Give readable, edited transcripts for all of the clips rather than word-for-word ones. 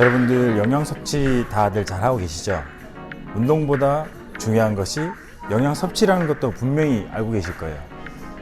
여러분들 영양 섭취 다들 잘하고 계시죠? 운동보다 중요한 것이 영양 섭취라는 것도 분명히 알고 계실 거예요.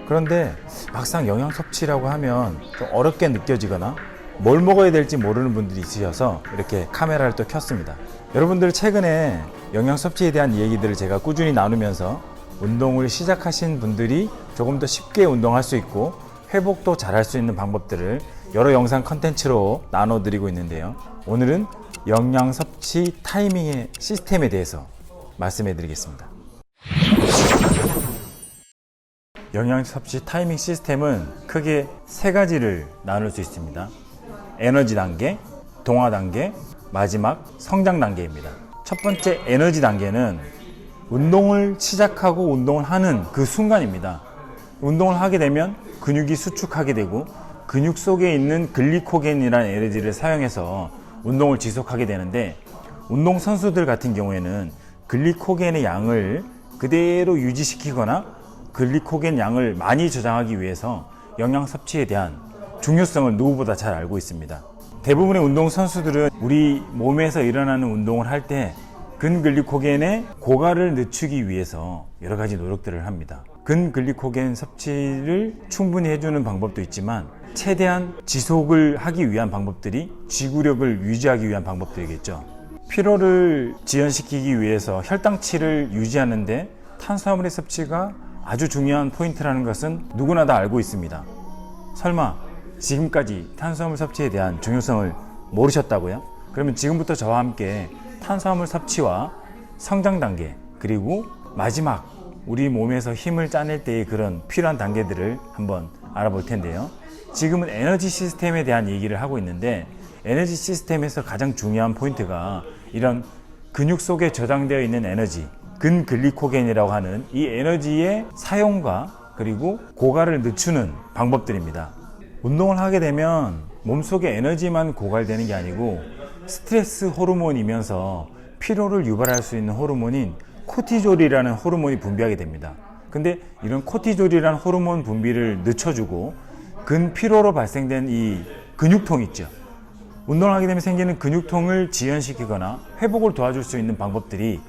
그런데 막상 영양 섭취라고 하면 좀 어렵게 느껴지거나 뭘 먹어야 될지 모르는 분들이 있으셔서 이렇게 카메라를 또 켰습니다. 여러분들 최근에 영양 섭취에 대한 얘기들을 제가 꾸준히 나누면서 운동을 시작하신 분들이 조금 더 쉽게 운동할 수 있고 회복도 잘할 수 있는 방법들을 여러 영상 컨텐츠로 나눠드리고 있는데요. 오늘은 영양 섭취 타이밍의 시스템에 대해서 말씀해 드리겠습니다. 영양 섭취 타이밍 시스템은 크게 세 가지를 나눌 수 있습니다. 에너지 단계, 동화 단계, 마지막 성장 단계입니다. 첫 번째 에너지 단계는 운동을 시작하고 운동을 하는 그 순간입니다. 운동을 하게 되면 근육이 수축하게 되고 근육 속에 있는 글리코겐이라는 에너지를 사용해서 운동을 지속하게 되는데, 운동 선수들 같은 경우에는 글리코겐의 양을 그대로 유지시키거나 글리코겐 양을 많이 저장하기 위해서 영양 섭취에 대한 중요성을 누구보다 잘 알고 있습니다. 대부분의 운동 선수들은 우리 몸에서 일어나는 운동을 할 때 근글리코겐의 고갈을 늦추기 위해서 여러 가지 노력들을 합니다. 근글리코겐 섭취를 충분히 해주는 방법도 있지만 최대한 지속을 하기 위한 방법들이 지구력을 유지하기 위한 방법들이겠죠. 피로를 지연시키기 위해서 혈당치를 유지하는데 탄수화물의 섭취가 아주 중요한 포인트라는 것은 누구나 다 알고 있습니다. 설마 지금까지 탄수화물 섭취에 대한 중요성을 모르셨다고요? 그러면 지금부터 저와 함께 탄수화물 섭취와 성장 단계, 그리고 마지막 우리 몸에서 힘을 짜낼 때의 그런 필요한 단계들을 한번 알아볼 텐데요. 지금은 에너지 시스템에 대한 얘기를 하고 있는데, 에너지 시스템에서 가장 중요한 포인트가 이런 근육 속에 저장되어 있는 에너지, 근글리코겐이라고 하는 이 에너지의 사용과 그리고 고갈을 늦추는 방법들입니다. 운동을 하게 되면 몸속에 에너지만 고갈되는 게 아니고 스트레스 호르몬이면서 피로를 유발할 수 있는 호르몬인 코티졸이라는 호르몬이 분비하게 됩니다. 근데 이런 코티졸이라는 호르몬 분비를 늦춰주고 근피로로 발생된 이 근육통 있죠. 운동을 하게 되면 생기는 근육통을 지연시키거나 회복을 도와줄 수 있는 방법들이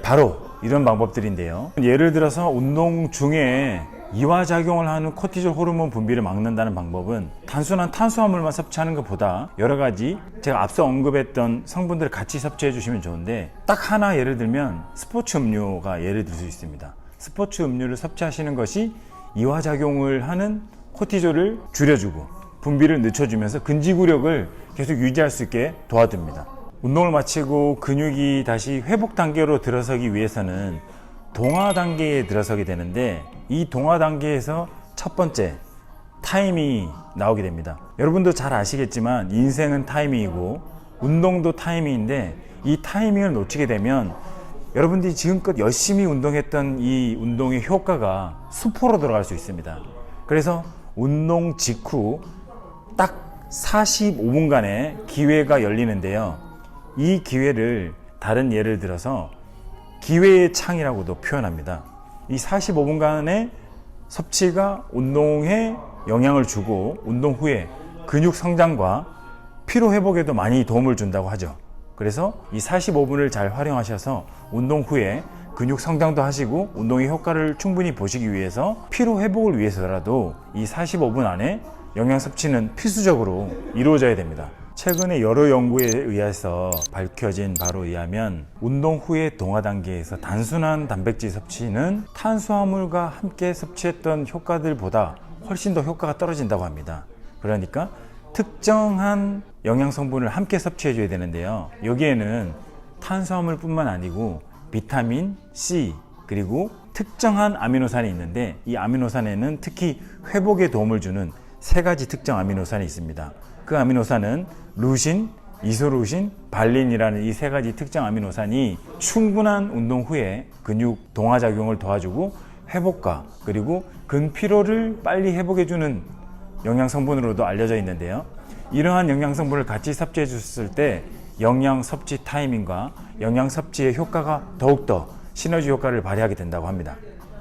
바로 이런 방법들인데요. 예를 들어서 운동 중에 이화작용을 하는 코티졸 호르몬 분비를 막는다는 방법은 단순한 탄수화물만 섭취하는 것보다 여러 가지 제가 앞서 언급했던 성분들을 같이 섭취해 주시면 좋은데, 딱 하나 예를 들면 스포츠 음료가 예를 들 수 있습니다. 스포츠 음료를 섭취하시는 것이 이화작용을 하는 코티졸을 줄여주고 분비를 늦춰주면서 근지구력을 계속 유지할 수 있게 도와줍니다. 운동을 마치고 근육이 다시 회복 단계로 들어서기 위해서는 동화 단계에 들어서게 되는데, 이 동화 단계에서 첫 번째 타이밍이 나오게 됩니다. 여러분도 잘 아시겠지만 인생은 타이밍이고 운동도 타이밍인데, 이 타이밍을 놓치게 되면 여러분들이 지금껏 열심히 운동했던 이 운동의 효과가 수포로 들어갈 수 있습니다. 그래서 운동 직후 딱 45분간의 기회가 열리는데요. 이 기회를 다른 예를 들어서 기회의 창이라고도 표현합니다. 이 45분간의 섭취가 운동에 영향을 주고 운동 후에 근육 성장과 피로 회복에도 많이 도움을 준다고 하죠. 그래서 이 45분을 잘 활용하셔서 운동 후에 근육 성장도 하시고 운동의 효과를 충분히 보시기 위해서 피로 회복을 위해서라도 이 45분 안에 영양 섭취는 필수적으로 이루어져야 됩니다. 최근에 여러 연구에 의해서 밝혀진 바로 의하면 운동 후의 동화 단계에서 단순한 단백질 섭취는 탄수화물과 함께 섭취했던 효과들보다 훨씬 더 효과가 떨어진다고 합니다. 그러니까 특정한 영양 성분을 함께 섭취해 줘야 되는데요. 여기에는 탄수화물 뿐만 아니고 비타민 C, 그리고 특정한 아미노산이 있는데, 이 아미노산에는 특히 회복에 도움을 주는 세 가지 특정 아미노산이 있습니다. 그 아미노산은 루신, 이소루신, 발린이라는 이 세 가지 특정 아미노산이 충분한 운동 후에 근육 동화작용을 도와주고 회복과 그리고 근피로를 빨리 회복해주는 영양성분으로도 알려져 있는데요. 이러한 영양성분을 같이 섭취해 줬을 때 영양 섭취 타이밍과 영양 섭취의 효과가 더욱더 시너지 효과를 발휘하게 된다고 합니다.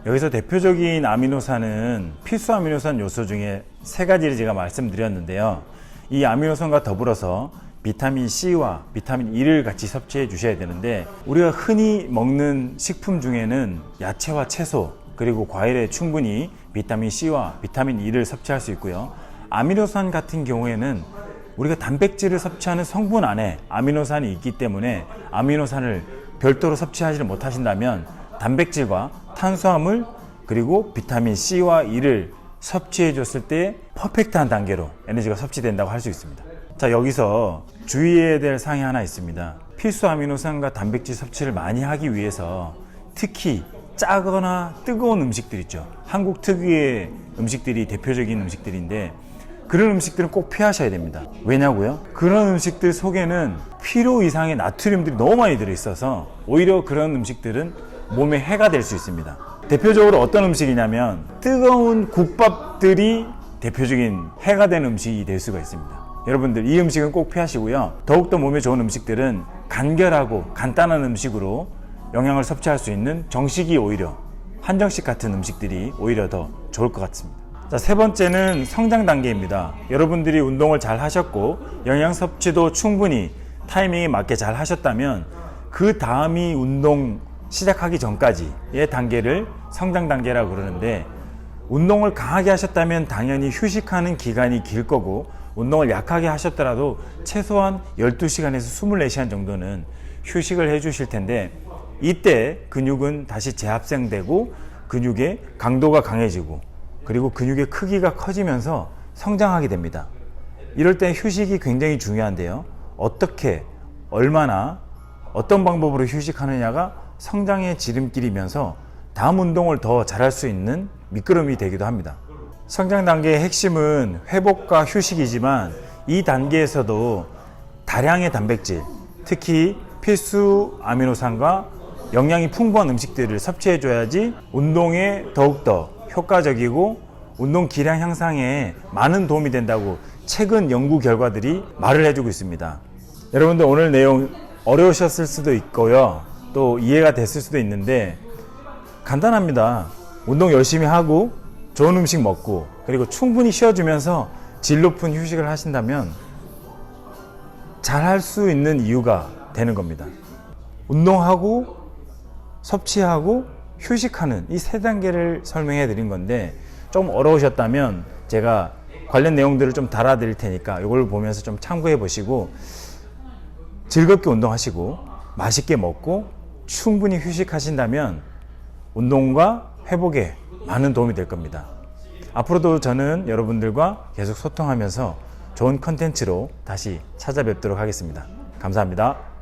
여기서 대표적인 아미노산은 필수 아미노산 요소 중에 세 가지를 제가 말씀드렸는데요. 이 아미노산과 더불어서 비타민 C와 비타민 E를 같이 섭취해 주셔야 되는데, 우리가 흔히 먹는 식품 중에는 야채와 채소 그리고 과일에 충분히 비타민 C와 비타민 E를 섭취할 수 있고요. 아미노산 같은 경우에는 우리가 단백질을 섭취하는 성분 안에 아미노산이 있기 때문에 아미노산을 별도로 섭취하지를 못하신다면 단백질과 탄수화물 그리고 비타민 C와 E를 섭취해 줬을 때 퍼펙트한 단계로 에너지가 섭취된다고 할 수 있습니다. 자, 여기서 주의해야 될 사항이 하나 있습니다. 필수 아미노산과 단백질 섭취를 많이 하기 위해서 특히 짜거나 뜨거운 음식들 있죠. 한국 특유의 음식들이 대표적인 음식들인데 그런 음식들은 꼭 피하셔야 됩니다. 왜냐고요? 그런 음식들 속에는 필요 이상의 나트륨들이 너무 많이 들어있어서 오히려 그런 음식들은 몸에 해가 될 수 있습니다. 대표적으로 어떤 음식이냐면 뜨거운 국밥들이 대표적인 해가 되는 음식이 될 수가 있습니다. 여러분들 이 음식은 꼭 피하시고요. 더욱더 몸에 좋은 음식들은 간결하고 간단한 음식으로 영양을 섭취할 수 있는 정식이 오히려 한정식 같은 음식들이 오히려 더 좋을 것 같습니다. 자, 세 번째는 성장 단계입니다. 여러분들이 운동을 잘 하셨고 영양 섭취도 충분히 타이밍에 맞게 잘 하셨다면 그 다음이 운동 시작하기 전까지의 단계를 성장 단계라고 그러는데, 운동을 강하게 하셨다면 당연히 휴식하는 기간이 길 거고 운동을 약하게 하셨더라도 최소한 12시간에서 24시간 정도는 휴식을 해 주실 텐데, 이때 근육은 다시 재합생되고 근육의 강도가 강해지고 그리고 근육의 크기가 커지면서 성장하게 됩니다. 이럴 때 휴식이 굉장히 중요한데요. 어떻게, 얼마나, 어떤 방법으로 휴식하느냐가 성장의 지름길이면서 다음 운동을 더 잘할 수 있는 미끄럼이 되기도 합니다. 성장 단계의 핵심은 회복과 휴식이지만 이 단계에서도 다량의 단백질, 특히 필수 아미노산과 영양이 풍부한 음식들을 섭취해 줘야지 운동에 더욱더 효과적이고 운동 기량 향상에 많은 도움이 된다고 최근 연구 결과들이 말을 해주고 있습니다. 여러분들 오늘 내용 어려우셨을 수도 있고요. 또 이해가 됐을 수도 있는데 간단합니다. 운동 열심히 하고 좋은 음식 먹고 그리고 충분히 쉬어주면서 질 높은 휴식을 하신다면 잘할 수 있는 이유가 되는 겁니다. 운동하고 섭취하고 휴식하는 이 세 단계를 설명해 드린 건데, 좀 어려우셨다면 제가 관련 내용들을 좀 달아드릴 테니까 이걸 보면서 좀 참고해 보시고 즐겁게 운동하시고 맛있게 먹고 충분히 휴식하신다면 운동과 회복에 많은 도움이 될 겁니다. 앞으로도 저는 여러분들과 계속 소통하면서 좋은 컨텐츠로 다시 찾아뵙도록 하겠습니다. 감사합니다.